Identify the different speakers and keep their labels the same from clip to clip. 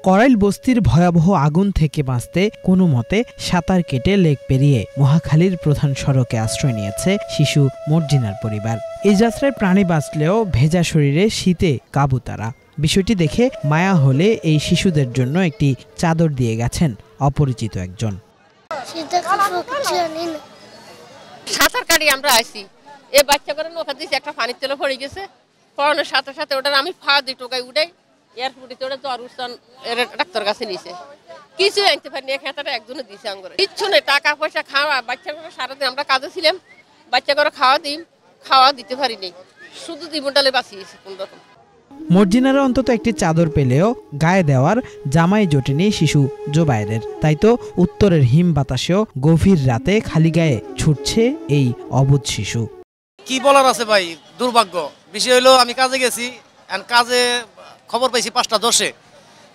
Speaker 1: করাইল বস্তির ভয়াবহ আগুন থেকে বাঁচতে কোনো মতে সাঁতার কেটে লেক পেরিয়ে মহাখালীর প্রধান সড়কে আশ্রয় নিয়েছে শিশু মর্জিনার পরিবার। এই যাত্রায় প্রাণী বাঁচলেও ভেজা শরীরে শীতে কাবু তারা। বিষয়টি দেখে মায়া হলে এই শিশুদের জন্য একটি চাদর দিয়ে গেছেন অপরিচিত একজন।
Speaker 2: সাঁতার কাটি আমরা আসি, এই বাচ্চা করে নৌকা দিয়েছি, একটা পানির তেলে পড়ে গেছে, পড়ানোর সাথে সাথে ওটার আমি ফা দিই টোকায় উঠাই, এয়ারপোর্টে ওটা জ্বর উঠছান ডাক্তার কাছে নিয়েছে, কিছু আনতে পারিনি, এখানে একজনে দিয়েছে আঙ্গুরে কিচ্ছু নেই, টাকা পয়সা খাওয়া, বাচ্চা করে সারাদিন আমরা কাজে ছিলাম, বাচ্চা করে খাওয়া দিতে পারিনি, শুধু জীবনটালে বাঁচিয়েছি কোন রকম।
Speaker 1: মর্জিনারা অন্তত একটি চাদর পেলেও গায়ে দেওয়ার জামাই জোটেনি শিশু জোবায়েরের। তাই তো উত্তরের হিম বাতাসেও গভীর রাতে খালি গায়ে ছুটছে এই অবুধ শিশু।
Speaker 3: কি বলার আছে ভাই, দুর্ভাগ্য বিষয় হলো আমি কাজে গেছি, কাজে খবর পাইছি 5:10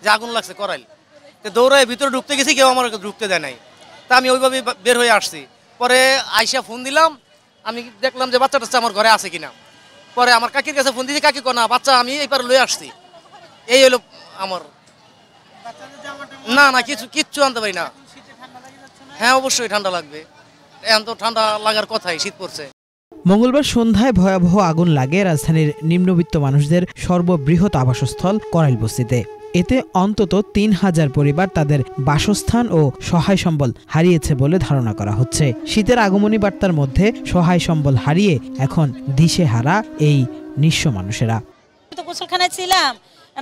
Speaker 3: যে আগুন লাগছে করাইল, দৌড়ায় ভিতরে ঢুকতে গেছি, কেউ আমার ঢুকতে দেয় নাই, তা আমি ওইভাবে বের হয়ে আসছি। পরে আইসা ফোন দিলাম, আমি দেখলাম যে বাচ্চা টাচ্চা আমার ঘরে আছে কিনা। পরে আমার কাকির কাছে ফোন দিয়েছি, কাকি না বাচ্চা আমি এইবার লয়ে আসছি। এই হলো আমার, না কিচ্ছু আনতে পারি না। হ্যাঁ অবশ্যই ঠান্ডা লাগবে, এখন তো ঠান্ডা লাগার কথাই, শীত পড়ছে।
Speaker 1: মঙ্গলবার সন্ধ্যায় ভয়াবহ আগুন লাগে রাজধানীর নিম্নবিত্ত মানুষদের সর্ববৃহৎ আবাসস্থল করাইল বস্তিতে। এতে অন্তত 3000 পরিবার তাদের বাসস্থান ও সহায় সম্বল হারিয়েছে বলে ধারণা করা হচ্ছে। শীতের আগমনী বার্তার মধ্যে সহায় সম্বল হারিয়ে এখন দিশেহারা এই নিঃস্ব মানুষেরা।
Speaker 4: গোসলখানায় ছিলাম,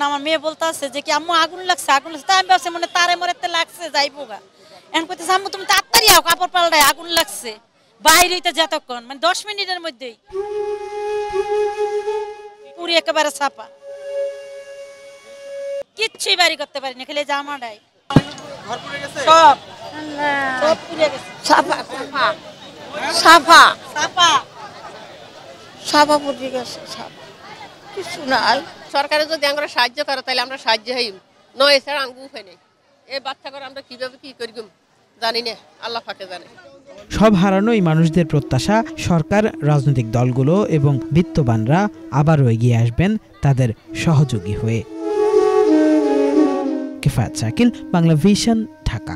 Speaker 4: আমার মেয়ে বলতেছে যে কি আম্মু আগুন লাগছে, আমি ভাবছি মনে তারে মরেতে লাগছে যাইবো গা, এখন কইতেছে আম্মু তুমি তাড়াতাড়ি আও, কাপড় পাল্টায় আগুন লাগছে, বাইরে হইতে যতক্ষণ মানে 10 মিনিটের মধ্যেই পুরি একেবারে ছাপা, কিচ্ছুই বাড়ি করতে পারিনি, খালি জামাটাই সব পুড়ে গেছে,
Speaker 2: সাফা পুড়ে গেছে, কিছু নাই। সরকারে যদি আমরা সাহায্য করে তাহলে আমরা সাহায্য হই, নয় এছাড়া আঙ্গু উপায় নেই। এই বাচ্চা করে আমরা কিভাবে কি করি জানি না, আল্লাহ পাকে জানে।
Speaker 1: সব হারানো এই মানুষদের প্রত্যাশা সরকার, রাজনৈতিক দলগুলো এবং বিত্তবানরা আবারও এগিয়ে আসবেন তাদের সহযোগী হয়ে। কিফায়েত শাকিল, বাংলা ভিশন, ঢাকা।